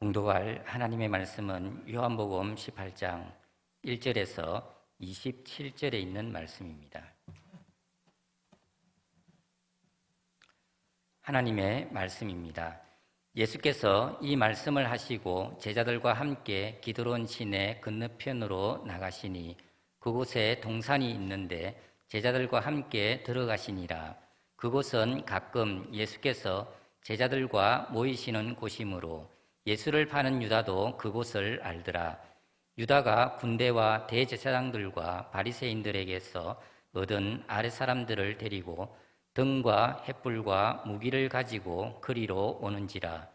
봉독할 하나님의 말씀은 요한복음 18장 1절에서 27절에 있는 말씀입니다. 하나님의 말씀입니다. 예수께서 이 말씀을 하시고 제자들과 함께 기드론 시내 건너편으로 나가시니 그곳에 동산이 있는데 제자들과 함께 들어가시니라. 그곳은 가끔 예수께서 제자들과 모이시는 곳이므로 예수를 파는 유다도 그곳을 알더라. 유다가 군대와 대제사장들과 바리새인들에게서 얻은 아랫사람들을 데리고 등과 횃불과 무기를 가지고 그리로 오는지라.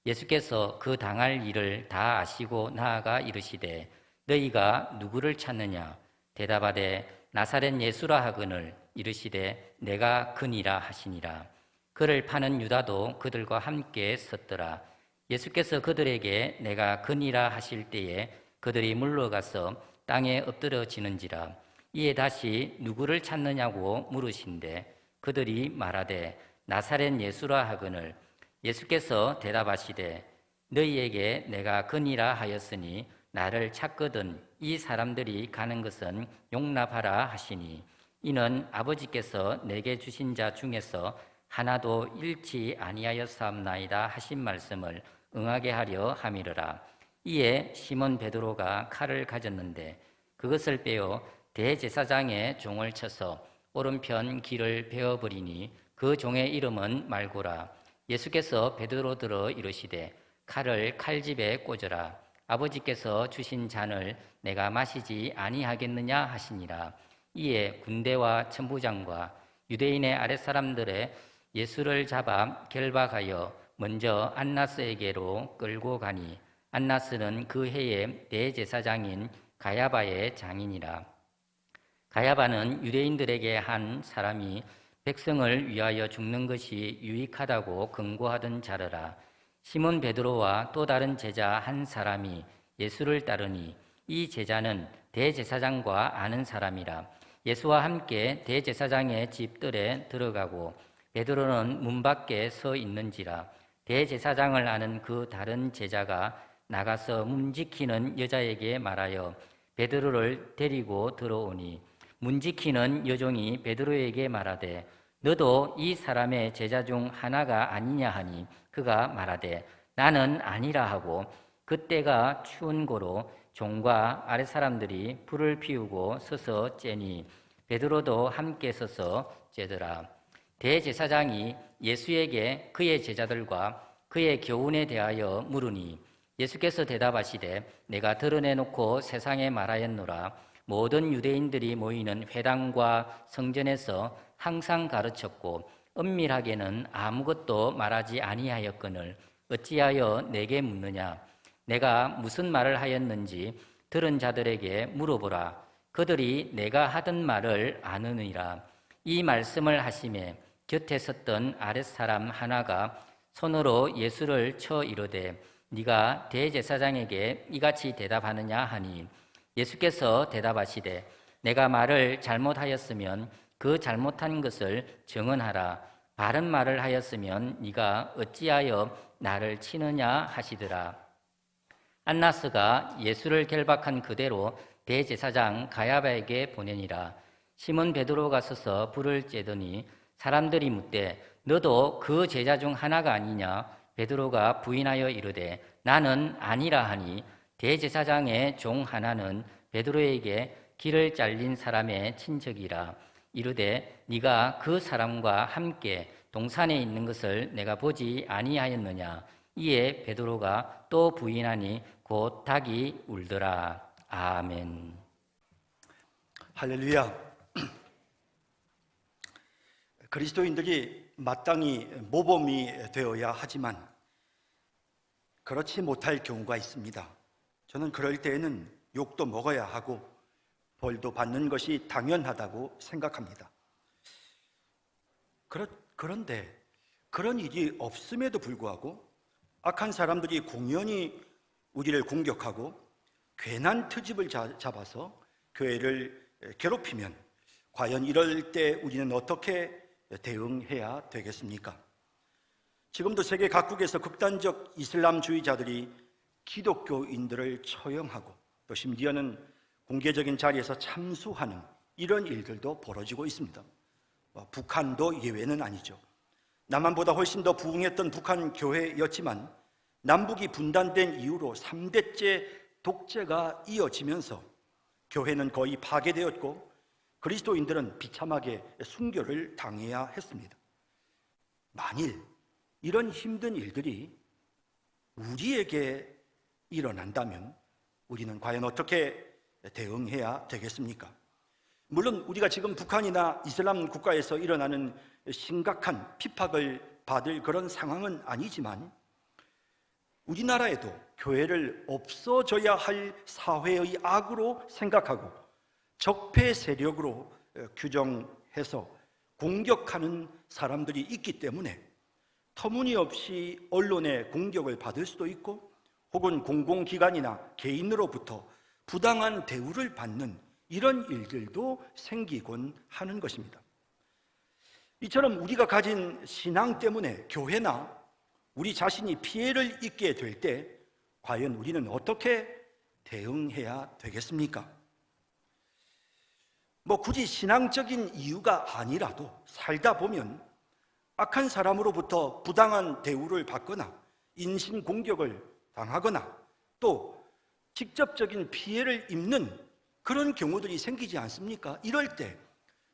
예수께서 그 당할 일을 다 아시고 나아가 이르시되 너희가 누구를 찾느냐? 대답하되 나사렛 예수라 하거늘 이르시되 내가 그니라 하시니라. 그를 파는 유다도 그들과 함께 섰더라. 예수께서 그들에게 내가 그니라 하실 때에 그들이 물러가서 땅에 엎드러지는지라. 이에 다시 누구를 찾느냐고 물으신대 그들이 말하되 나사렛 예수라 하거늘 예수께서 대답하시되 너희에게 내가 그니라 하였으니 나를 찾거든 이 사람들이 가는 것은 용납하라 하시니 이는 아버지께서 내게 주신 자 중에서 하나도 잃지 아니하였사옵나이다 하신 말씀을 응하게 하려 함이르라. 이에 시몬 베드로가 칼을 가졌는데 그것을 빼어 대제사장의 종을 쳐서 오른편 귀를 베어버리니 그 종의 이름은 말고라. 예수께서 베드로들어 이르시되 칼을 칼집에 꽂으라. 아버지께서 주신 잔을 내가 마시지 아니하겠느냐 하시니라. 이에 군대와 천부장과 유대인의 아랫사람들의 예수를 잡아 결박하여 먼저 안나스에게로 끌고 가니 안나스는 그 해의 대제사장인 가야바의 장인이라. 가야바는 유대인들에게 한 사람이 백성을 위하여 죽는 것이 유익하다고 권고하던 자르라. 시몬 베드로와 또 다른 제자 한 사람이 예수를 따르니 이 제자는 대제사장과 아는 사람이라. 예수와 함께 대제사장의 집들에 들어가고 베드로는 문 밖에 서 있는지라. 대제사장을 아는 그 다른 제자가 나가서 문 지키는 여자에게 말하여 베드로를 데리고 들어오니 문 지키는 여종이 베드로에게 말하되 너도 이 사람의 제자 중 하나가 아니냐 하니 그가 말하되 나는 아니라 하고 그때가 추운 고로 종과 아랫사람들이 불을 피우고 서서 쬐니 베드로도 함께 서서 쬐더라. 대제사장이 예수에게 그의 제자들과 그의 교훈에 대하여 물으니 예수께서 대답하시되 내가 드러내놓고 세상에 말하였노라. 모든 유대인들이 모이는 회당과 성전에서 항상 가르쳤고 은밀하게는 아무것도 말하지 아니하였거늘 어찌하여 내게 묻느냐? 내가 무슨 말을 하였는지 들은 자들에게 물어보라. 그들이 내가 하던 말을 아느니라. 이 말씀을 하시매 곁에 섰던 아랫사람 하나가 손으로 예수를 쳐 이르되 네가 대제사장에게 이같이 대답하느냐 하니 예수께서 대답하시되 내가 말을 잘못하였으면 그 잘못한 것을 증언하라. 바른 말을 하였으면 네가 어찌하여 나를 치느냐 하시더라. 안나스가 예수를 결박한 그대로 대제사장 가야바에게 보내니라. 시몬 베드로가 서서 불을 쬐더니 사람들이 묻되 너도 그 제자 중 하나가 아니냐? 베드로가 부인하여 이르되 나는 아니라 하니 대제사장의 종 하나는 베드로에게 길을 잘린 사람의 친척이라. 이르되 네가 그 사람과 함께 동산에 있는 것을 내가 보지 아니하였느냐? 이에 베드로가 또 부인하니 곧 닭이 울더라. 아멘. 할렐루야. 그리스도인들이 마땅히 모범이 되어야 하지만 그렇지 못할 경우가 있습니다. 저는 그럴 때에는 욕도 먹어야 하고 벌도 받는 것이 당연하다고 생각합니다. 그런데 그런 일이 없음에도 불구하고 악한 사람들이 공연히 우리를 공격하고 괜한 트집을 잡아서 교회를 괴롭히면 과연 이럴 때 우리는 어떻게 대응해야 되겠습니까? 지금도 세계 각국에서 극단적 이슬람주의자들이 기독교인들을 처형하고 또 심지어는 공개적인 자리에서 참수하는 이런 일들도 벌어지고 있습니다. 북한도 예외는 아니죠. 남한보다 훨씬 더 부흥했던 북한 교회였지만 남북이 분단된 이후로 3대째 독재가 이어지면서 교회는 거의 파괴되었고 그리스도인들은 비참하게 순교를 당해야 했습니다. 만일 이런 힘든 일들이 우리에게 일어난다면 우리는 과연 어떻게 대응해야 되겠습니까? 물론 우리가 지금 북한이나 이슬람 국가에서 일어나는 심각한 핍박을 받을 그런 상황은 아니지만 우리나라에도 교회를 없어져야 할 사회의 악으로 생각하고 적폐 세력으로 규정해서 공격하는 사람들이 있기 때문에 터무니없이 언론의 공격을 받을 수도 있고 혹은 공공기관이나 개인으로부터 부당한 대우를 받는 이런 일들도 생기곤 하는 것입니다. 이처럼 우리가 가진 신앙 때문에 교회나 우리 자신이 피해를 입게 될 때 과연 우리는 어떻게 대응해야 되겠습니까? 굳이 신앙적인 이유가 아니라도 살다 보면 악한 사람으로부터 부당한 대우를 받거나 인신공격을 당하거나 또 직접적인 피해를 입는 그런 경우들이 생기지 않습니까? 이럴 때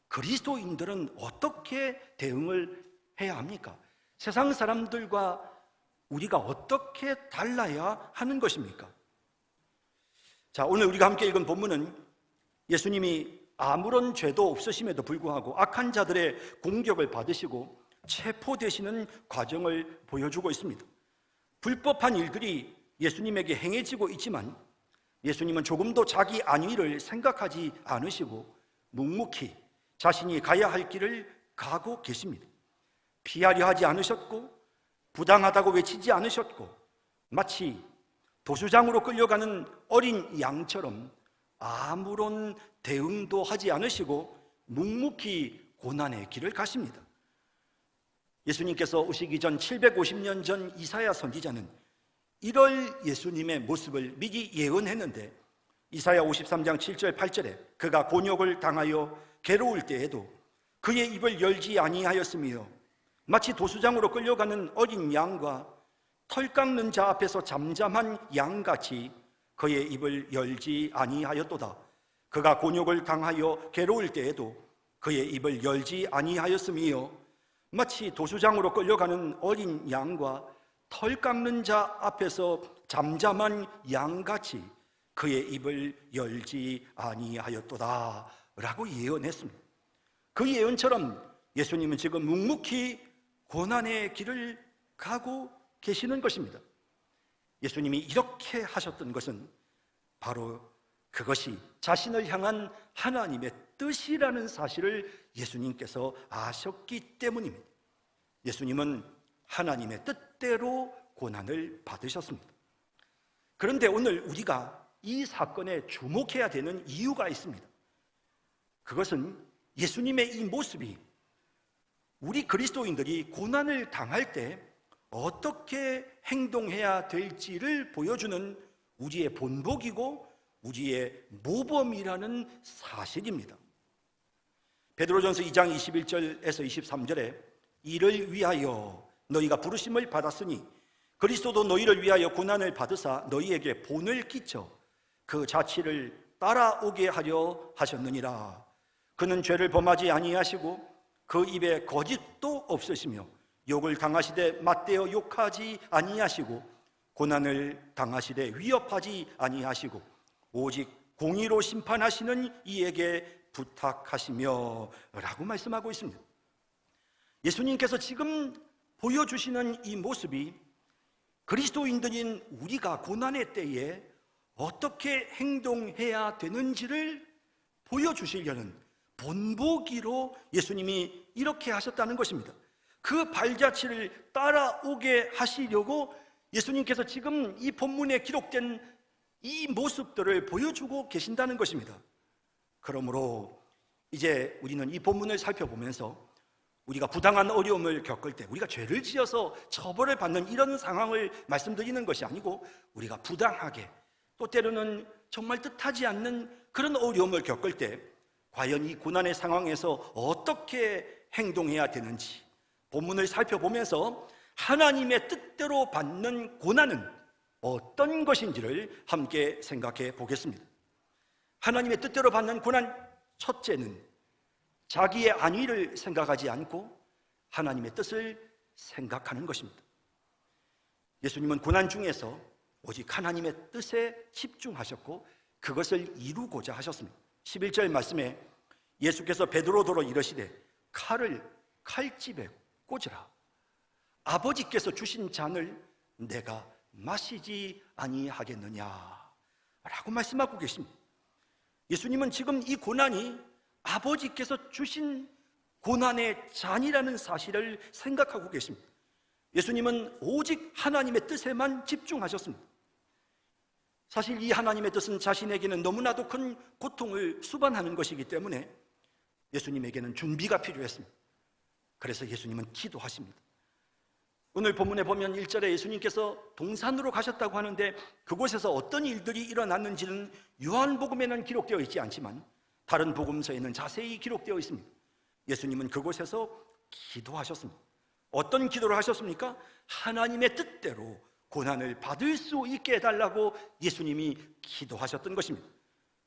그리스도인들은 어떻게 대응을 해야 합니까? 세상 사람들과 우리가 어떻게 달라야 하는 것입니까? 자, 오늘 우리가 함께 읽은 본문은 예수님이 아무런 죄도 없으심에도 불구하고 악한 자들의 공격을 받으시고 체포되시는 과정을 보여주고 있습니다. 불법한 일들이 예수님에게 행해지고 있지만 예수님은 조금도 자기 안위를 생각하지 않으시고 묵묵히 자신이 가야 할 길을 가고 계십니다. 피하려 하지 않으셨고 부당하다고 외치지 않으셨고 마치 도수장으로 끌려가는 어린 양처럼 아무런 대응도 하지 않으시고 묵묵히 고난의 길을 가십니다. 예수님께서 오시기 전 750년 전 이사야 선지자는 이럴 예수님의 모습을 미리 예언했는데 이사야 53장 7절 8절에 그가 곤욕을 당하여 괴로울 때에도 그의 입을 열지 아니하였으며 마치 도수장으로 끌려가는 어린 양과 털 깎는 자 앞에서 잠잠한 양같이 그의 입을 열지 아니하였도다. 그가 곤욕을 당하여 괴로울 때에도 그의 입을 열지 아니하였으며 마치 도수장으로 끌려가는 어린 양과 털 깎는 자 앞에서 잠잠한 양같이 그의 입을 열지 아니하였도다 라고 예언했습니다. 그 예언처럼 예수님은 지금 묵묵히 고난의 길을 가고 계시는 것입니다. 예수님이 이렇게 하셨던 것은 바로 그것이 자신을 향한 하나님의 뜻이라는 사실을 예수님께서 아셨기 때문입니다. 예수님은 하나님의 뜻대로 고난을 받으셨습니다. 그런데 오늘 우리가 이 사건에 주목해야 되는 이유가 있습니다. 그것은 예수님의 이 모습이 우리 그리스도인들이 고난을 당할 때 어떻게 행동해야 될지를 보여주는 우리의 본보기고 우리의 모범이라는 사실입니다. 베드로전서 2장 21절에서 23절에 이를 위하여 너희가 부르심을 받았으니 그리스도도 너희를 위하여 고난을 받으사 너희에게 본을 끼쳐 그 자취를 따라오게 하려 하셨느니라. 그는 죄를 범하지 아니하시고 그 입에 거짓도 없으시며 욕을 당하시되 맞대어 욕하지 아니하시고 고난을 당하시되 위협하지 아니하시고 오직 공의로 심판하시는 이에게 부탁하시며 라고 말씀하고 있습니다. 예수님께서 지금 보여주시는 이 모습이 그리스도인들인 우리가 고난의 때에 어떻게 행동해야 되는지를 보여주시려는 본보기로 예수님이 이렇게 하셨다는 것입니다. 그 발자취를 따라오게 하시려고 예수님께서 지금 이 본문에 기록된 이 모습들을 보여주고 계신다는 것입니다. 그러므로 이제 우리는 이 본문을 살펴보면서 우리가 부당한 어려움을 겪을 때, 우리가 죄를 지어서 처벌을 받는 이런 상황을 말씀드리는 것이 아니고, 우리가 부당하게 또 때로는 정말 뜻하지 않는 그런 어려움을 겪을 때 과연 이 고난의 상황에서 어떻게 행동해야 되는지 본문을 살펴보면서 하나님의 뜻대로 받는 고난은 어떤 것인지를 함께 생각해 보겠습니다. 하나님의 뜻대로 받는 고난, 첫째는 자기의 안위를 생각하지 않고 하나님의 뜻을 생각하는 것입니다. 예수님은 고난 중에서 오직 하나님의 뜻에 집중하셨고 그것을 이루고자 하셨습니다. 11절 말씀에 예수께서 베드로더러 이르시되 칼을 칼집에 꽂으라. 아버지께서 주신 잔을 내가 마시지 아니하겠느냐 라고 말씀하고 계십니다. 예수님은 지금 이 고난이 아버지께서 주신 고난의 잔이라는 사실을 생각하고 계십니다. 예수님은 오직 하나님의 뜻에만 집중하셨습니다. 사실 이 하나님의 뜻은 자신에게는 너무나도 큰 고통을 수반하는 것이기 때문에 예수님에게는 준비가 필요했습니다. 그래서 예수님은 기도하십니다. 오늘 본문에 보면 1절에 예수님께서 동산으로 가셨다고 하는데 그곳에서 어떤 일들이 일어났는지는 요한복음에는 기록되어 있지 않지만 다른 복음서에는 자세히 기록되어 있습니다. 예수님은 그곳에서 기도하셨습니다. 어떤 기도를 하셨습니까? 하나님의 뜻대로 고난을 받을 수 있게 해달라고 예수님이 기도하셨던 것입니다.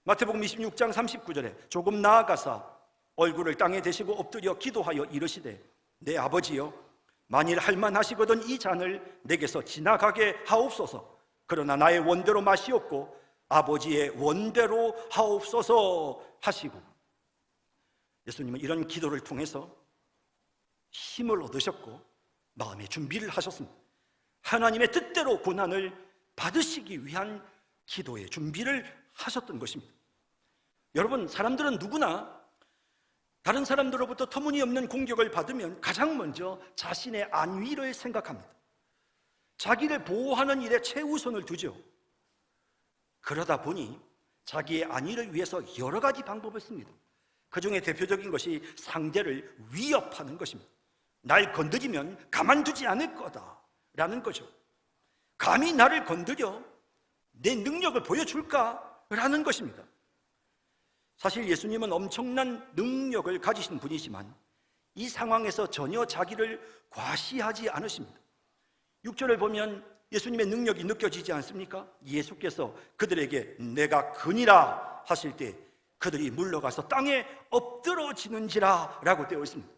마태복음 26장 39절에 조금 나아가사 얼굴을 땅에 대시고 엎드려 기도하여 이르시되 내 아버지여 만일 할만하시거든 이 잔을 내게서 지나가게 하옵소서. 그러나 나의 원대로 마시옵고 아버지의 원대로 하옵소서 하시고, 예수님은 이런 기도를 통해서 힘을 얻으셨고 마음의 준비를 하셨습니다. 하나님의 뜻대로 고난을 받으시기 위한 기도의 준비를 하셨던 것입니다. 여러분, 사람들은 누구나 다른 사람들로부터 터무니없는 공격을 받으면 가장 먼저 자신의 안위를 생각합니다. 자기를 보호하는 일에 최우선을 두죠. 그러다 보니 자기의 안위를 위해서 여러 가지 방법을 씁니다. 그 중에 대표적인 것이 상대를 위협하는 것입니다. 날 건드리면 가만두지 않을 거다라는 거죠. 감히 나를 건드려 내 능력을 보여줄까라는 것입니다. 사실 예수님은 엄청난 능력을 가지신 분이지만 이 상황에서 전혀 자기를 과시하지 않으십니다. 6절을 보면 예수님의 능력이 느껴지지 않습니까? 예수께서 그들에게 내가 그니라 하실 때 그들이 물러가서 땅에 엎드러지는지라 라고 되어 있습니다.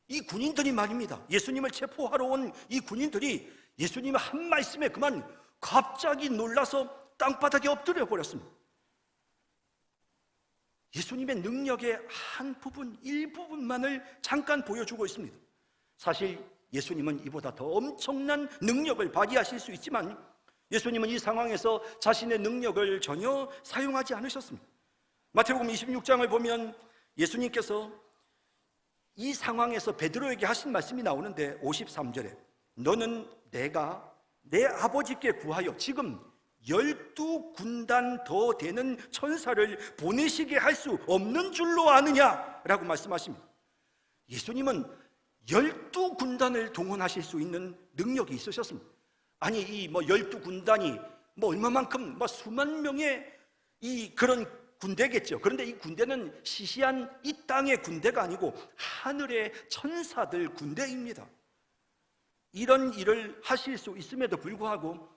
이 군인들이 말입니다. 예수님을 체포하러 온 이 군인들이 예수님의 한 말씀에 그만 갑자기 놀라서 땅바닥에 엎드려 버렸습니다. 예수님의 능력의 한 부분, 일부분만을 잠깐 보여주고 있습니다. 사실 예수님은 이보다 더 엄청난 능력을 발휘하실 수 있지만 예수님은 이 상황에서 자신의 능력을 전혀 사용하지 않으셨습니다. 마태복음 26장을 보면 예수님께서 이 상황에서 베드로에게 하신 말씀이 나오는데 53절에 너는 내가 내 아버지께 구하여 지금 12군단 더 되는 천사를 보내시게 할 수 없는 줄로 아느냐라고 말씀하십니다. 예수님은 12군단을 동원하실 수 있는 능력이 있으셨습니다. 아니 이 12군단이 얼마만큼 수만 명의 이 그런 군대겠죠. 그런데 이 군대는 시시한 이 땅의 군대가 아니고 하늘의 천사들 군대입니다. 이런 일을 하실 수 있음에도 불구하고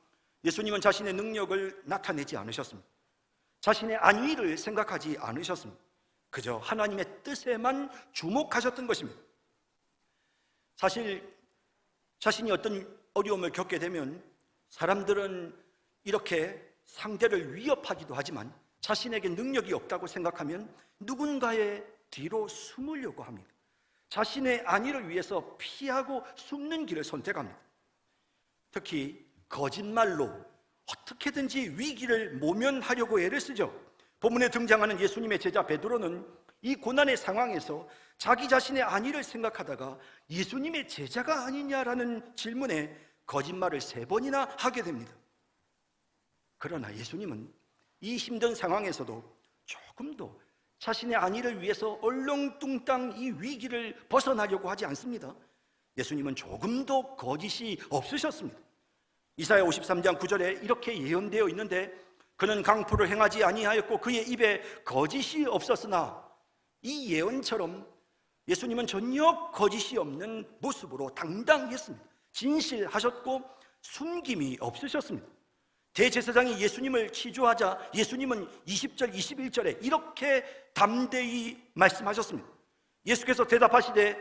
예수님은 자신의 능력을 나타내지 않으셨습니다. 자신의 안위를 생각하지 않으셨습니다. 그저 하나님의 뜻에만 주목하셨던 것입니다. 사실 자신이 어떤 어려움을 겪게 되면 사람들은 이렇게 상대를 위협하기도 하지만 자신에게 능력이 없다고 생각하면 누군가의 뒤로 숨으려고 합니다. 자신의 안위를 위해서 피하고 숨는 길을 선택합니다. 특히 거짓말로 어떻게든지 위기를 모면하려고 애를 쓰죠. 본문에 등장하는 예수님의 제자 베드로는 이 고난의 상황에서 자기 자신의 안위를 생각하다가 예수님의 제자가 아니냐라는 질문에 거짓말을 3번이나 하게 됩니다. 그러나 예수님은 이 힘든 상황에서도 조금도 자신의 안위를 위해서 얼렁뚱땅 이 위기를 벗어나려고 하지 않습니다. 예수님은 조금도 거짓이 없으셨습니다. 이사야 53장 9절에 이렇게 예언되어 있는데, 그는 강포를 행하지 아니하였고 그의 입에 거짓이 없었으나, 이 예언처럼 예수님은 전혀 거짓이 없는 모습으로 당당했습니다. 진실하셨고 숨김이 없으셨습니다. 대제사장이 예수님을 치조하자 예수님은 20절 21절에 이렇게 담대히 말씀하셨습니다. 예수께서 대답하시되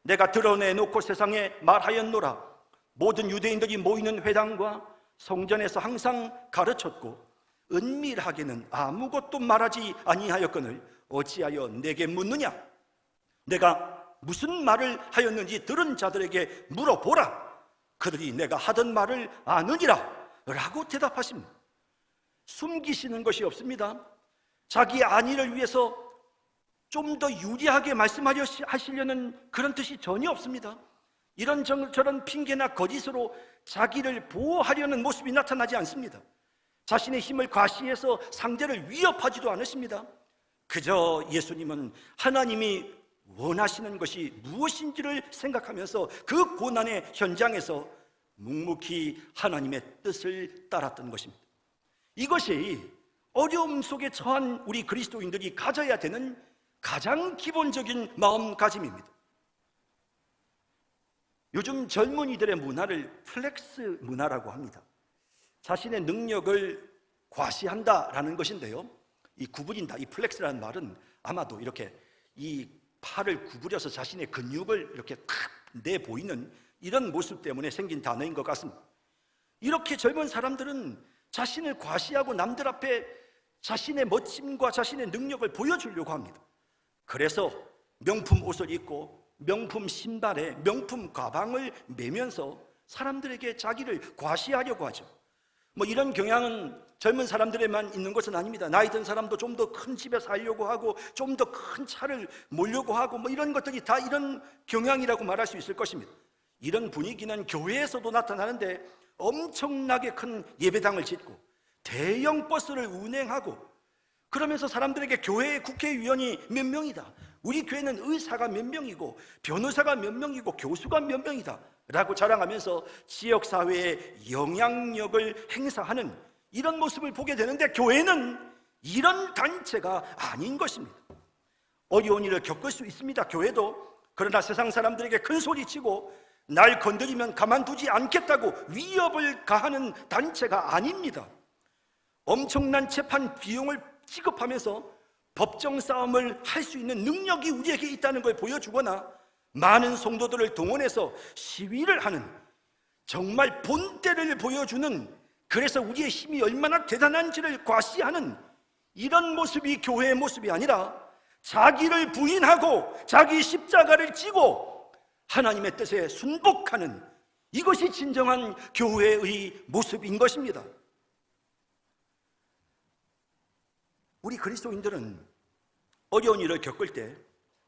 내가 드러내놓고 세상에 말하였노라. 모든 유대인들이 모이는 회당과 성전에서 항상 가르쳤고 은밀하게는 아무것도 말하지 아니하였거늘 어찌하여 내게 묻느냐? 내가 무슨 말을 하였는지 들은 자들에게 물어보라. 그들이 내가 하던 말을 아느니라 라고 대답하십니다. 숨기시는 것이 없습니다. 자기 안위를 위해서 좀 더 유리하게 하시려는 그런 뜻이 전혀 없습니다. 이런저런 핑계나 거짓으로 자기를 보호하려는 모습이 나타나지 않습니다. 자신의 힘을 과시해서 상대를 위협하지도 않으십니다. 그저 예수님은 하나님이 원하시는 것이 무엇인지를 생각하면서 그 고난의 현장에서 묵묵히 하나님의 뜻을 따랐던 것입니다. 이것이 어려움 속에 처한 우리 그리스도인들이 가져야 되는 가장 기본적인 마음가짐입니다. 요즘 젊은이들의 문화를 플렉스 문화라고 합니다. 자신의 능력을 과시한다라는 것인데요, 이 구부린다, 이 플렉스라는 말은 아마도 이렇게 이 팔을 구부려서 자신의 근육을 이렇게 내보이는 이런 모습 때문에 생긴 단어인 것 같습니다. 이렇게 젊은 사람들은 자신을 과시하고 남들 앞에 자신의 멋짐과 자신의 능력을 보여주려고 합니다. 그래서 명품 옷을 입고 명품 신발에 명품 가방을 매면서 사람들에게 자기를 과시하려고 하죠. 이런 경향은 젊은 사람들에만 있는 것은 아닙니다. 나이 든 사람도 좀 더 큰 집에 살려고 하고 좀 더 큰 차를 몰려고 하고 이런 것들이 다 이런 경향이라고 말할 수 있을 것입니다. 이런 분위기는 교회에서도 나타나는데, 엄청나게 큰 예배당을 짓고 대형 버스를 운행하고 그러면서 사람들에게 교회의 국회의원이 몇 명이다, 우리 교회는 의사가 몇 명이고 변호사가 몇 명이고 교수가 몇 명이다 라고 자랑하면서 지역사회에 영향력을 행사하는 이런 모습을 보게 되는데, 교회는 이런 단체가 아닌 것입니다. 어려운 일을 겪을 수 있습니다, 교회도. 그러나 세상 사람들에게 큰 소리치고 날 건드리면 가만두지 않겠다고 위협을 가하는 단체가 아닙니다. 엄청난 재판 비용을 지급하면서 법정 싸움을 할 수 있는 능력이 우리에게 있다는 걸 보여주거나, 많은 성도들을 동원해서 시위를 하는, 정말 본때를 보여주는, 그래서 우리의 힘이 얼마나 대단한지를 과시하는 이런 모습이 교회의 모습이 아니라, 자기를 부인하고 자기 십자가를 지고 하나님의 뜻에 순복하는, 이것이 진정한 교회의 모습인 것입니다. 우리 그리스도인들은 어려운 일을 겪을 때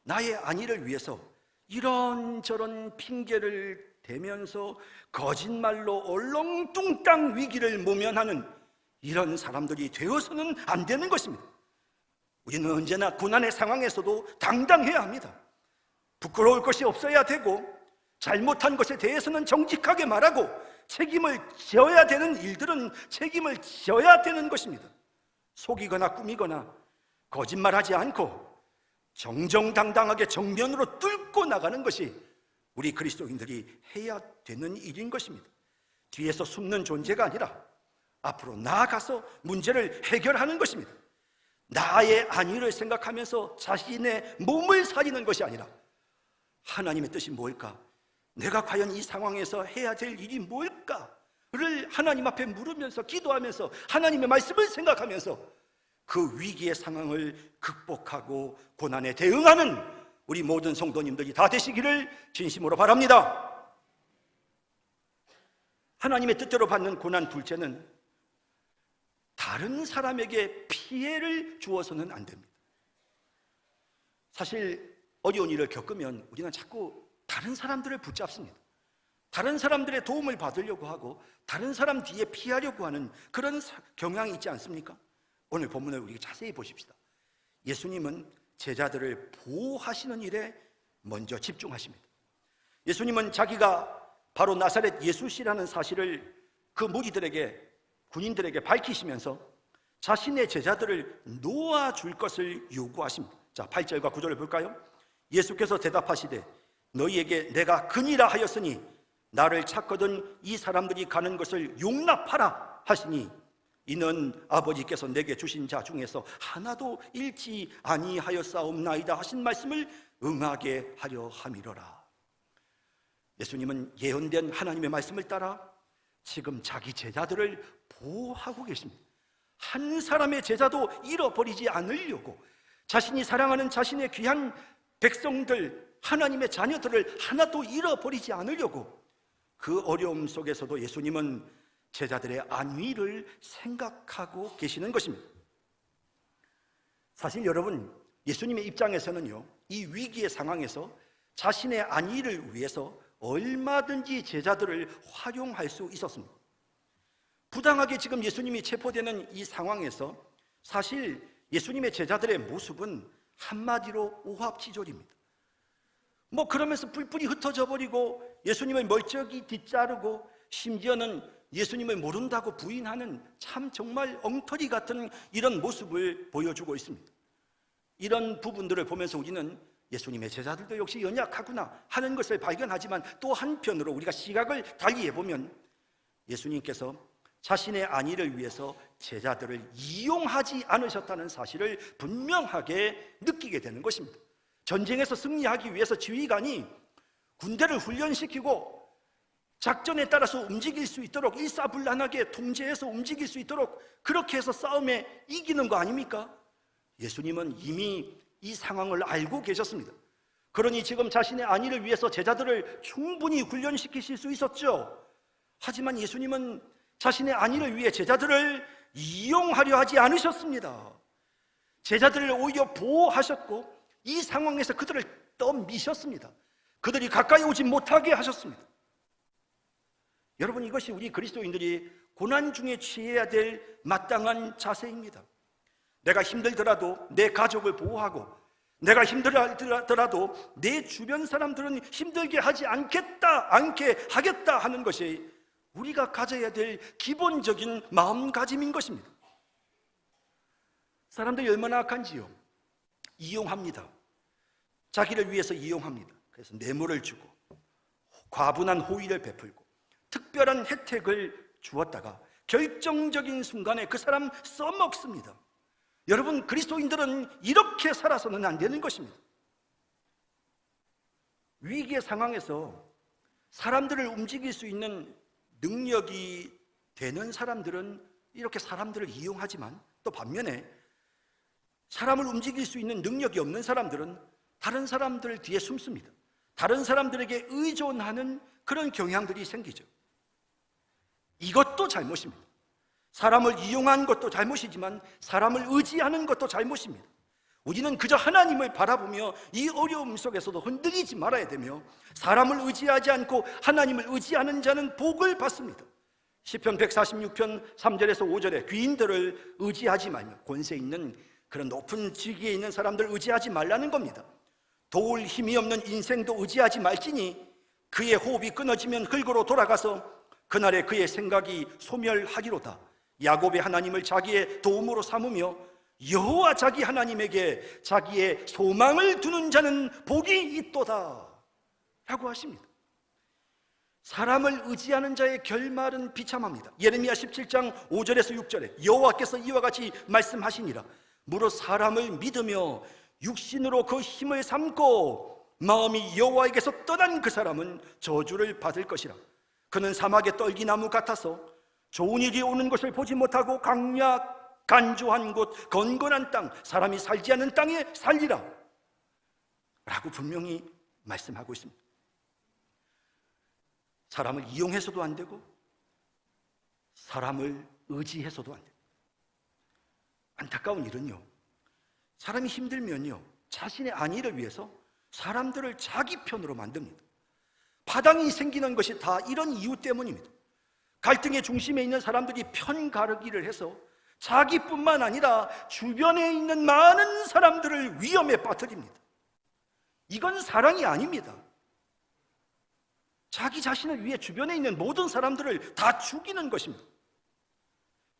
나의 안위를 위해서 이런저런 핑계를 대면서 거짓말로 얼렁뚱땅 위기를 모면하는 이런 사람들이 되어서는 안 되는 것입니다. 우리는 언제나 고난의 상황에서도 당당해야 합니다. 부끄러울 것이 없어야 되고, 잘못한 것에 대해서는 정직하게 말하고, 책임을 져야 되는 일들은 책임을 져야 되는 것입니다. 속이거나 꾸미거나 거짓말하지 않고 정정당당하게 정면으로 뚫고 나가는 것이 우리 그리스도인들이 해야 되는 일인 것입니다. 뒤에서 숨는 존재가 아니라 앞으로 나아가서 문제를 해결하는 것입니다. 나의 안위를 생각하면서 자신의 몸을 살리는 것이 아니라, 하나님의 뜻이 뭘까? 내가 과연 이 상황에서 해야 될 일이 뭘까를 하나님 앞에 물으면서 기도하면서 하나님의 말씀을 생각하면서 그 위기의 상황을 극복하고 고난에 대응하는 우리 모든 성도님들이 다 되시기를 진심으로 바랍니다. 하나님의 뜻대로 받는 고난 둘째는 다른 사람에게 피해를 주어서는 안 됩니다. 사실 어려운 일을 겪으면 우리는 자꾸 다른 사람들을 붙잡습니다. 다른 사람들의 도움을 받으려고 하고 다른 사람 뒤에 피하려고 하는 그런 경향이 있지 않습니까? 오늘 본문을 우리가 자세히 보십시다. 예수님은 제자들을 보호하시는 일에 먼저 집중하십니다. 예수님은 자기가 바로 나사렛 예수시라는 사실을 그 무리들에게, 군인들에게 밝히시면서 자신의 제자들을 놓아줄 것을 요구하십니다. 자, 8절과 9절을 볼까요? 예수께서 대답하시되 너희에게 내가 그니라 하였으니 나를 찾거든 이 사람들이 가는 것을 용납하라 하시니 이는 아버지께서 내게 주신 자 중에서 하나도 잃지 아니하였사옵나이다 하신 말씀을 응하게 하려 함이로라. 예수님은 예언된 하나님의 말씀을 따라 지금 자기 제자들을 보호하고 계십니다. 한 사람의 제자도 잃어버리지 않으려고, 자신이 사랑하는 자신의 귀한 백성들, 하나님의 자녀들을 하나도 잃어버리지 않으려고 그 어려움 속에서도 예수님은 제자들의 안위를 생각하고 계시는 것입니다. 사실 여러분, 예수님의 입장에서는요, 이 위기의 상황에서 자신의 안위를 위해서 얼마든지 제자들을 활용할 수 있었습니다. 부당하게 지금 예수님이 체포되는 이 상황에서 사실 예수님의 제자들의 모습은 한마디로 오합지졸입니다. 그러면서 뿔뿔이 흩어져 버리고 예수님을 멀쩡히 뒷자르고 심지어는 예수님을 모른다고 부인하는 참 정말 엉터리 같은 이런 모습을 보여주고 있습니다. 이런 부분들을 보면서 우리는 예수님의 제자들도 역시 연약하구나 하는 것을 발견하지만, 또 한편으로 우리가 시각을 달리 해보면 예수님께서 자신의 안위를 위해서 제자들을 이용하지 않으셨다는 사실을 분명하게 느끼게 되는 것입니다. 전쟁에서 승리하기 위해서 지휘관이 군대를 훈련시키고 작전에 따라서 움직일 수 있도록 일사불란하게 통제해서 움직일 수 있도록 그렇게 해서 싸움에 이기는 거 아닙니까? 예수님은 이미 이 상황을 알고 계셨습니다. 그러니 지금 자신의 안위를 위해서 제자들을 충분히 훈련시키실 수 있었죠. 하지만 예수님은 자신의 안위를 위해 제자들을 이용하려 하지 않으셨습니다. 제자들을 오히려 보호하셨고 이 상황에서 그들을 떠미셨습니다. 그들이 가까이 오지 못하게 하셨습니다. 여러분, 이것이 우리 그리스도인들이 고난 중에 취해야 될 마땅한 자세입니다. 내가 힘들더라도 내 가족을 보호하고, 내가 힘들더라도 내 주변 사람들은 힘들게 하지 않게 하겠다 하는 것이 우리가 가져야 될 기본적인 마음가짐인 것입니다. 사람들이 얼마나 악한지요. 이용합니다. 자기를 위해서 이용합니다. 그래서 뇌물을 주고 과분한 호의를 베풀고 특별한 혜택을 주었다가 결정적인 순간에 그 사람 써먹습니다. 여러분, 그리스도인들은 이렇게 살아서는 안 되는 것입니다. 위기의 상황에서 사람들을 움직일 수 있는 능력이 되는 사람들은 이렇게 사람들을 이용하지만, 또 반면에 사람을 움직일 수 있는 능력이 없는 사람들은 다른 사람들 뒤에 숨습니다. 다른 사람들에게 의존하는 그런 경향들이 생기죠. 이것도 잘못입니다. 사람을 이용한 것도 잘못이지만 사람을 의지하는 것도 잘못입니다. 우리는 그저 하나님을 바라보며 이 어려움 속에서도 흔들리지 말아야 되며, 사람을 의지하지 않고 하나님을 의지하는 자는 복을 받습니다. 시편 146편 3절에서 5절에 귀인들을 의지하지 말며, 권세 있는 그런 높은 직위에 있는 사람들을 의지하지 말라는 겁니다. 도울 힘이 없는 인생도 의지하지 말지니 그의 호흡이 끊어지면 흙으로 돌아가서 그날에 그의 생각이 소멸하기로다. 야곱의 하나님을 자기의 도움으로 삼으며 여호와 자기 하나님에게 자기의 소망을 두는 자는 복이 있도다 라고 하십니다. 사람을 의지하는 자의 결말은 비참합니다. 예레미야 17장 5절에서 6절에 여호와께서 이와 같이 말씀하시니라. 무릇 사람을 믿으며 육신으로 그 힘을 삼고 마음이 여호와에게서 떠난 그 사람은 저주를 받을 것이라. 그는 사막의 떨기나무 같아서 좋은 일이 오는 것을 보지 못하고 강약 간조한 곳 건건한 땅, 사람이 살지 않는 땅에 살리라 라고 분명히 말씀하고 있습니다. 사람을 이용해서도 안 되고 사람을 의지해서도 안 돼요. 안타까운 일은요, 사람이 힘들면요 자신의 안위를 위해서 사람들을 자기 편으로 만듭니다. 파당이 생기는 것이 다 이런 이유 때문입니다. 갈등의 중심에 있는 사람들이 편 가르기를 해서 자기뿐만 아니라 주변에 있는 많은 사람들을 위험에 빠뜨립니다. 이건 사랑이 아닙니다. 자기 자신을 위해 주변에 있는 모든 사람들을 다 죽이는 것입니다.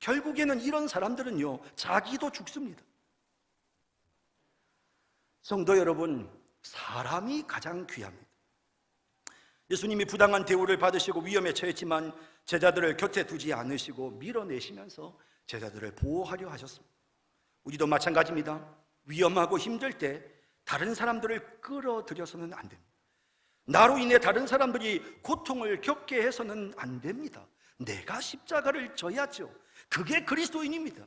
결국에는 이런 사람들은요, 자기도 죽습니다. 성도 여러분, 사람이 가장 귀합니다. 예수님이 부당한 대우를 받으시고 위험에 처했지만 제자들을 곁에 두지 않으시고 밀어내시면서 제자들을 보호하려 하셨습니다. 우리도 마찬가지입니다. 위험하고 힘들 때 다른 사람들을 끌어들여서는 안 됩니다. 나로 인해 다른 사람들이 고통을 겪게 해서는 안 됩니다. 내가 십자가를 져야죠. 그게 그리스도인입니다.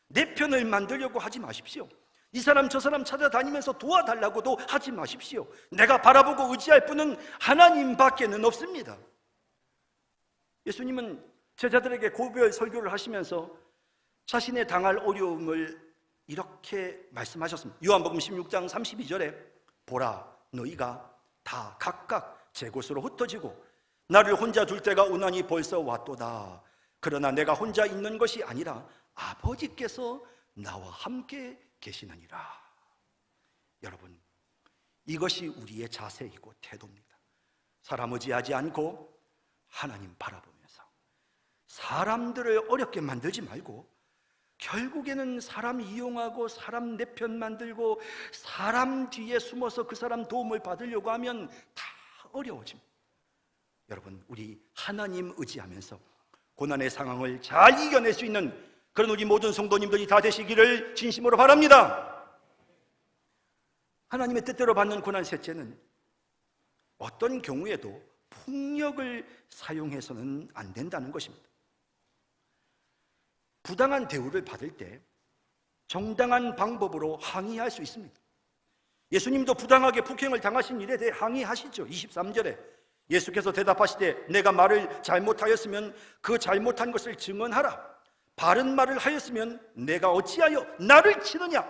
내 편을 만들려고 하지 마십시오. 이 사람 저 사람 찾아다니면서 도와달라고도 하지 마십시오. 내가 바라보고 의지할 분은 하나님밖에는 없습니다. 예수님은 제자들에게 고별 설교를 하시면서 자신의 당할 어려움을 이렇게 말씀하셨습니다. 요한복음 16장 32절에 보라, 너희가 다 각각 제 곳으로 흩어지고 나를 혼자 둘 때가 오나니 벌써 왔도다. 그러나 내가 혼자 있는 것이 아니라 아버지께서 나와 함께 계시느니라. 여러분, 이것이 우리의 자세이고 태도입니다. 사람 의지하지 않고 하나님 바라보면서 사람들을 어렵게 만들지 말고 결국에는 사람 이용하고 사람 내 편 만들고 사람 뒤에 숨어서 그 사람 도움을 받으려고 하면 다 어려워집니다. 여러분, 우리 하나님 의지하면서 고난의 상황을 잘 이겨낼 수 있는 그런 우리 모든 성도님들이 다 되시기를 진심으로 바랍니다. 하나님의 뜻대로 받는 고난 셋째는 어떤 경우에도 폭력을 사용해서는 안 된다는 것입니다. 부당한 대우를 받을 때 정당한 방법으로 항의할 수 있습니다. 예수님도 부당하게 폭행을 당하신 일에 대해 항의하시죠. 23절에 예수께서 대답하시되 내가 말을 잘못하였으면 그 잘못한 것을 증언하라. 바른 말을 하였으면 내가 어찌하여 나를 치느냐?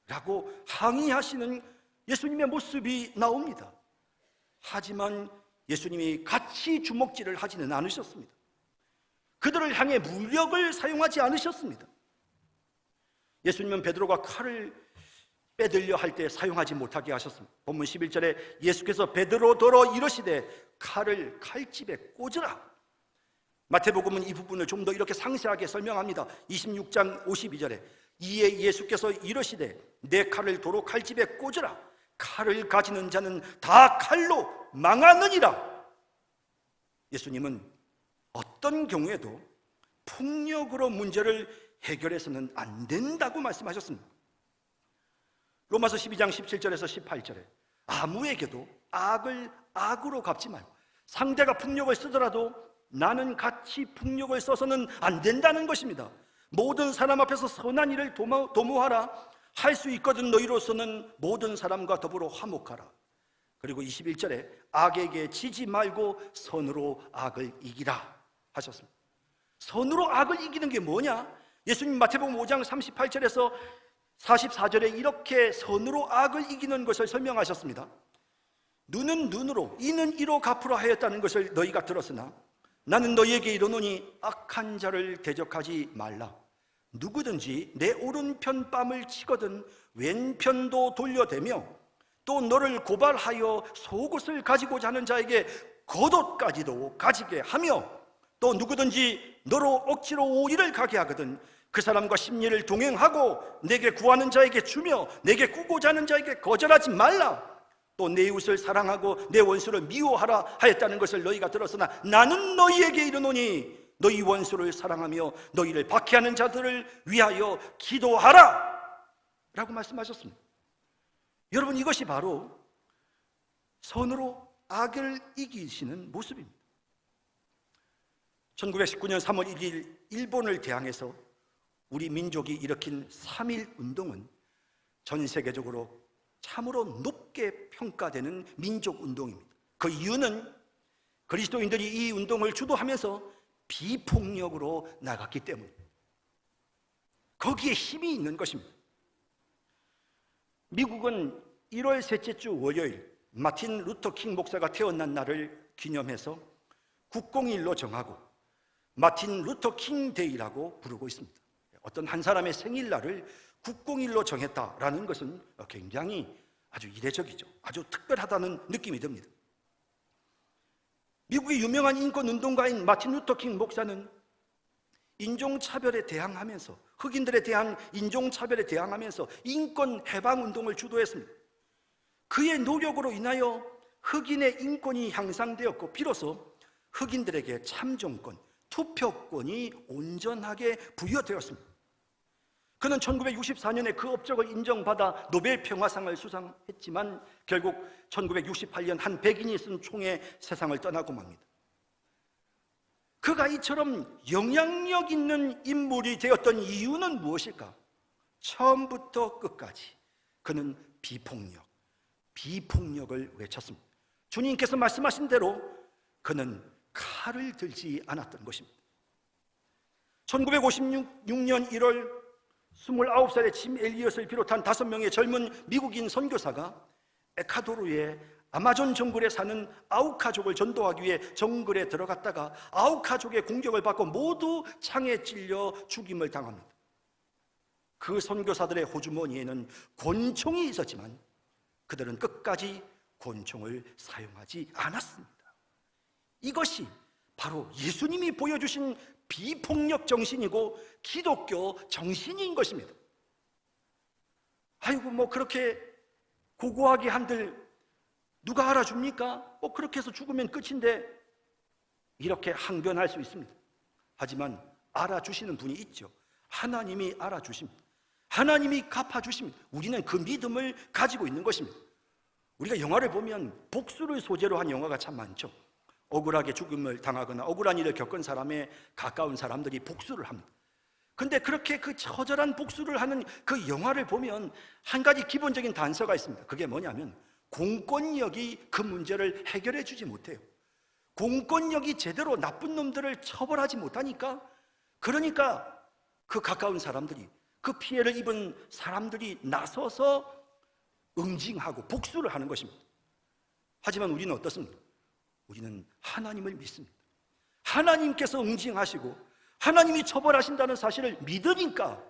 라고 항의하시는 예수님의 모습이 나옵니다. 하지만 예수님이 같이 주먹질을 하지는 않으셨습니다. 그들을 향해 무력을 사용하지 않으셨습니다. 예수님은 베드로가 칼을 빼들려 할 때 사용하지 못하게 하셨습니다. 본문 11절에 예수께서 베드로더러 이르시되 칼을 칼집에 꽂으라. 마태복음은 이 부분을 좀 더 이렇게 상세하게 설명합니다. 26장 52절에 이에 예수께서 이르시되 내 칼을 도로 칼집에 꽂으라. 칼을 가지는 자는 다 칼로 망하느니라. 예수님은 어떤 경우에도 폭력으로 문제를 해결해서는 안 된다고 말씀하셨습니다. 로마서 12장 17절에서 18절에 아무에게도 악을 악으로 갚지 말고 상대가 폭력을 쓰더라도 나는 같이 폭력을 써서는 안 된다는 것입니다. 모든 사람 앞에서 선한 일을 도모하라. 할 수 있거든 너희로서는 모든 사람과 더불어 화목하라. 그리고 21절에 악에게 지지 말고 선으로 악을 이기라 하셨습니다. 선으로 악을 이기는 게 뭐냐? 예수님 마태복음 5장 38절에서 44절에 이렇게 선으로 악을 이기는 것을 설명하셨습니다. 눈은 눈으로 이는 이로 갚으라 하였다는 것을 너희가 들었으나 나는 너희에게 이르노니 악한 자를 대적하지 말라. 누구든지 내 오른편 뺨을 치거든 왼편도 돌려대며 또 너를 고발하여 속옷을 가지고자 하는 자에게 겉옷까지도 가지게 하며 또 누구든지 너로 억지로 오리를 가게 하거든 그 사람과 심리를 동행하고 내게 구하는 자에게 주며 내게 꾸고자 하는 자에게 거절하지 말라. 또 내 이웃을 사랑하고 내 원수를 미워하라 하였다는 것을 너희가 들었으나 나는 너희에게 이르노니 너희 원수를 사랑하며 너희를 박해하는 자들을 위하여 기도하라 라고 말씀하셨습니다. 여러분, 이것이 바로 선으로 악을 이기시는 모습입니다. 1919년 3월 1일 일본을 대항해서 우리 민족이 일으킨 3.1 운동은 전 세계적으로 참으로 높게 평가되는 민족 운동입니다. 그 이유는 그리스도인들이 이 운동을 주도하면서 비폭력으로 나갔기 때문입니다. 거기에 힘이 있는 것입니다. 미국은 1월 셋째 주 월요일 마틴 루터 킹 목사가 태어난 날을 기념해서 국공일로 정하고 마틴 루터 킹 데이라고 부르고 있습니다. 어떤 한 사람의 생일날을 국공일로 정했다라는 것은 굉장히 아주 이례적이죠. 아주 특별하다는 느낌이 듭니다. 미국의 유명한 인권운동가인 마틴 루터 킹 목사는 인종차별에 대항하면서, 흑인들에 대한 인종차별에 대항하면서 인권 해방운동을 주도했습니다. 그의 노력으로 인하여 흑인의 인권이 향상되었고 비로소 흑인들에게 참정권, 투표권이 온전하게 부여되었습니다. 그는 1964년에 그 업적을 인정받아 노벨 평화상을 수상했지만 결국 1968년 한 백인이 쓴 총에 세상을 떠나고 맙니다. 그가 이처럼 영향력 있는 인물이 되었던 이유는 무엇일까? 처음부터 끝까지 그는 비폭력을 외쳤습니다. 주님께서 말씀하신 대로 그는 칼을 들지 않았던 것입니다. 1956년 1월 29살의 짐 엘리엇을 비롯한 5명의 젊은 미국인 선교사가 에콰도르의 아마존 정글에 사는 아우카족을 전도하기 위해 정글에 들어갔다가 아우카족의 공격을 받고 모두 창에 찔려 죽임을 당합니다. 그 선교사들의 호주머니에는 권총이 있었지만 그들은 끝까지 권총을 사용하지 않았습니다. 이것이 바로 예수님이 보여주신 비폭력 정신이고 기독교 정신인 것입니다. 아이고 뭐 그렇게 고고하게 한들 누가 알아줍니까? 그렇게 해서 죽으면 끝인데, 이렇게 항변할 수 있습니다. 하지만 알아주시는 분이 있죠. 하나님이 알아주십니다. 하나님이 갚아주십니다. 우리는 그 믿음을 가지고 있는 것입니다. 우리가 영화를 보면 복수를 소재로 한 영화가 참 많죠. 억울하게 죽음을 당하거나 억울한 일을 겪은 사람에 가까운 사람들이 복수를 합니다. 근데 그렇게 그 처절한 복수를 하는 그 영화를 보면 한 가지 기본적인 단서가 있습니다. 그게 뭐냐면 공권력이 그 문제를 해결해 주지 못해요. 공권력이 제대로 나쁜 놈들을 처벌하지 못하니까, 그러니까 그 가까운 사람들이, 그 피해를 입은 사람들이 나서서 응징하고 복수를 하는 것입니다. 하지만 우리는 어떻습니까? 우리는 하나님을 믿습니다. 하나님께서 응징하시고 하나님이 처벌하신다는 사실을 믿으니까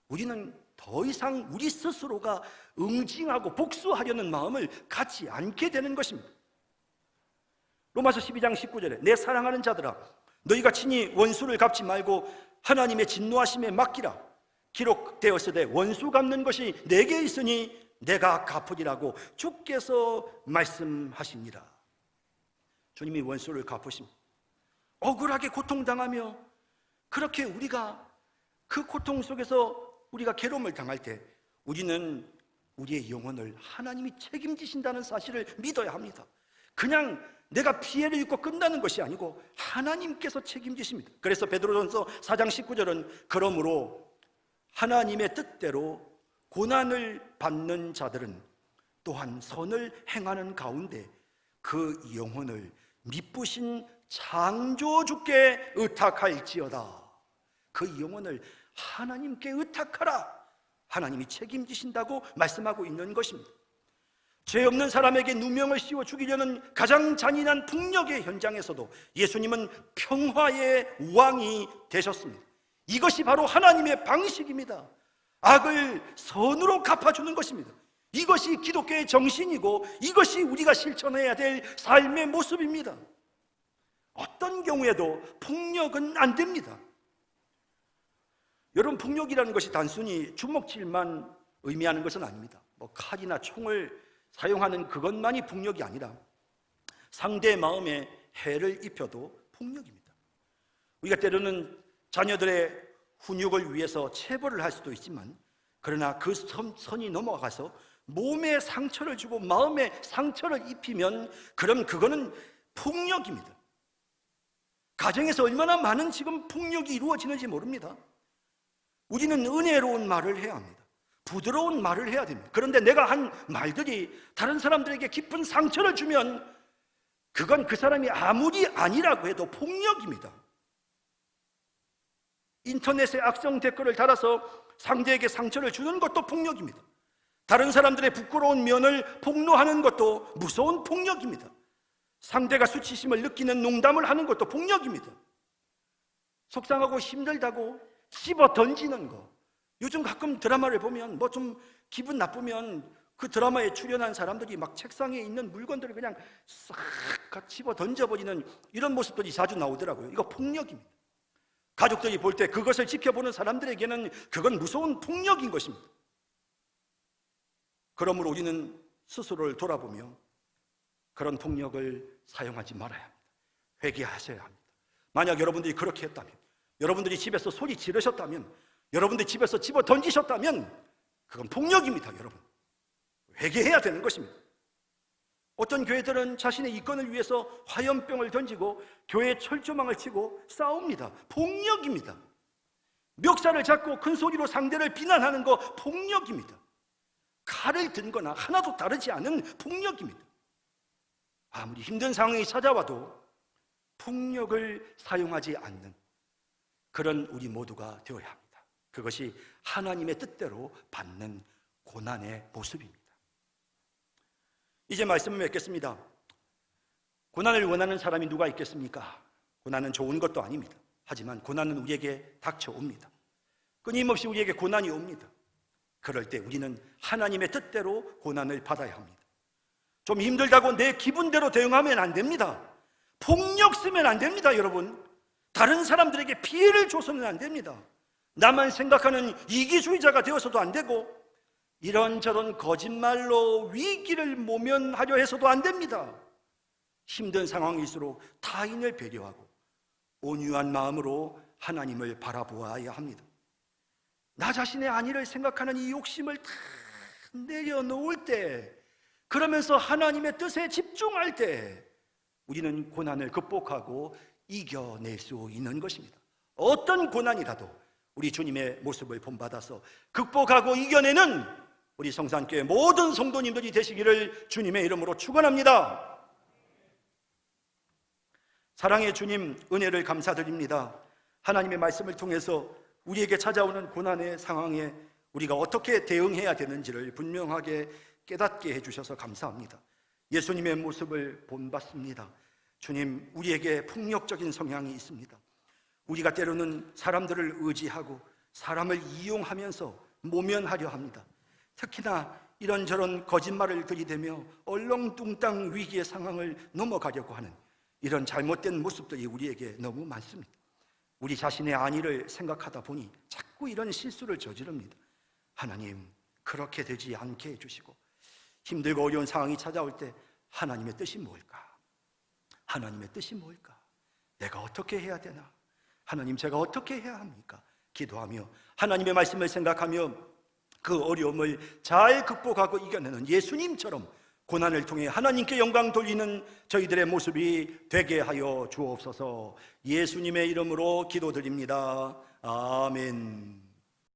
우리는 더 이상 우리 스스로가 응징하고 복수하려는 마음을 갖지 않게 되는 것입니다. 로마서 12장 19절에 내 사랑하는 자들아 너희가 친히 원수를 갚지 말고 하나님의 진노하심에 맡기라. 기록되었으되 원수 갚는 것이 내게 있으니 내가 갚으리라고 주께서 말씀하십니다. 주님이 원수를 갚으십니다. 억울하게 고통당하며 그렇게 우리가 그 고통 속에서 우리가 괴로움을 당할 때 우리는 우리의 영혼을 하나님이 책임지신다는 사실을 믿어야 합니다. 그냥 내가 피해를 입고 끝나는 것이 아니고 하나님께서 책임지십니다. 그래서 베드로전서 4장 19절은 그러므로 하나님의 뜻대로 고난을 받는 자들은 또한 선을 행하는 가운데 그 영혼을 미쁘신 창조주께 의탁할지어다. 그 영혼을 하나님께 의탁하라. 하나님이 책임지신다고 말씀하고 있는 것입니다. 죄 없는 사람에게 누명을 씌워 죽이려는 가장 잔인한 폭력의 현장에서도 예수님은 평화의 왕이 되셨습니다. 이것이 바로 하나님의 방식입니다. 악을 선으로 갚아주는 것입니다. 이것이 기독교의 정신이고 이것이 우리가 실천해야 될 삶의 모습입니다. 어떤 경우에도 폭력은 안 됩니다. 여러분, 폭력이라는 것이 단순히 주먹질만 의미하는 것은 아닙니다. 칼이나 총을 사용하는 그것만이 폭력이 아니라 상대의 마음에 해를 입혀도 폭력입니다. 우리가 때로는 자녀들의 훈육을 위해서 체벌을 할 수도 있지만, 그러나 그 선이 넘어가서 몸에 상처를 주고 마음에 상처를 입히면 그럼 그거는 폭력입니다. 가정에서 얼마나 많은 지금 폭력이 이루어지는지 모릅니다. 우리는 은혜로운 말을 해야 합니다. 부드러운 말을 해야 됩니다. 그런데 내가 한 말들이 다른 사람들에게 깊은 상처를 주면 그건 그 사람이 아무리 아니라고 해도 폭력입니다. 인터넷에 악성 댓글을 달아서 상대에게 상처를 주는 것도 폭력입니다. 다른 사람들의 부끄러운 면을 폭로하는 것도 무서운 폭력입니다. 상대가 수치심을 느끼는 농담을 하는 것도 폭력입니다. 속상하고 힘들다고 집어 던지는 거. 요즘 가끔 드라마를 보면 뭐 좀 기분 나쁘면 그 드라마에 출연한 사람들이 막 책상에 있는 물건들을 그냥 싹 집어 던져버리는 이런 모습들이 자주 나오더라고요. 이거 폭력입니다. 가족들이 볼 때 그것을 지켜보는 사람들에게는 그건 무서운 폭력인 것입니다. 그러므로 우리는 스스로를 돌아보며 그런 폭력을 사용하지 말아야 합니다. 회개하셔야 합니다. 만약 여러분들이 그렇게 했다면, 여러분들이 집에서 소리 지르셨다면, 여러분들이 집에서 집어 던지셨다면 그건 폭력입니다. 여러분, 회개해야 되는 것입니다. 어떤 교회들은 자신의 이권을 위해서 화염병을 던지고 교회 철조망을 치고 싸웁니다. 폭력입니다. 멱살을 잡고 큰 소리로 상대를 비난하는 거 폭력입니다. 칼을 든거나 하나도 다르지 않은 폭력입니다. 아무리 힘든 상황이 찾아와도 폭력을 사용하지 않는 그런 우리 모두가 되어야 합니다. 그것이 하나님의 뜻대로 받는 고난의 모습입니다. 이제 말씀을 맺겠습니다. 고난을 원하는 사람이 누가 있겠습니까? 고난은 좋은 것도 아닙니다. 하지만 고난은 우리에게 닥쳐옵니다. 끊임없이 우리에게 고난이 옵니다. 그럴 때 우리는 하나님의 뜻대로 고난을 받아야 합니다. 좀 힘들다고 내 기분대로 대응하면 안 됩니다. 폭력 쓰면 안 됩니다, 여러분. 다른 사람들에게 피해를 줘서는 안 됩니다. 나만 생각하는 이기주의자가 되어서도 안 되고 이런저런 거짓말로 위기를 모면하려 해서도 안 됩니다. 힘든 상황일수록 타인을 배려하고 온유한 마음으로 하나님을 바라보아야 합니다. 나 자신의 안위를 생각하는 이 욕심을 다 내려놓을 때, 그러면서 하나님의 뜻에 집중할 때 우리는 고난을 극복하고 이겨낼 수 있는 것입니다. 어떤 고난이라도 우리 주님의 모습을 본받아서 극복하고 이겨내는 우리 성산교회 모든 성도님들이 되시기를 주님의 이름으로 축원합니다. 사랑의 주님, 은혜를 감사드립니다. 하나님의 말씀을 통해서 우리에게 찾아오는 고난의 상황에 우리가 어떻게 대응해야 되는지를 분명하게 깨닫게 해주셔서 감사합니다. 예수님의 모습을 본받습니다. 주님, 우리에게 폭력적인 성향이 있습니다. 우리가 때로는 사람들을 의지하고 사람을 이용하면서 모면하려 합니다. 특히나 이런저런 거짓말을 들이대며 얼렁뚱땅 위기의 상황을 넘어가려고 하는 이런 잘못된 모습들이 우리에게 너무 많습니다. 우리 자신의 안위를 생각하다 보니 자꾸 이런 실수를 저지릅니다. 하나님, 그렇게 되지 않게 해주시고 힘들고 어려운 상황이 찾아올 때 하나님의 뜻이 뭘까? 하나님의 뜻이 뭘까? 내가 어떻게 해야 되나? 하나님, 제가 어떻게 해야 합니까? 기도하며 하나님의 말씀을 생각하며 그 어려움을 잘 극복하고 이겨내는 예수님처럼 고난을 통해 하나님께 영광 돌리는 저희들의 모습이 되게 하여 주옵소서. 예수님의 이름으로 기도드립니다. 아멘.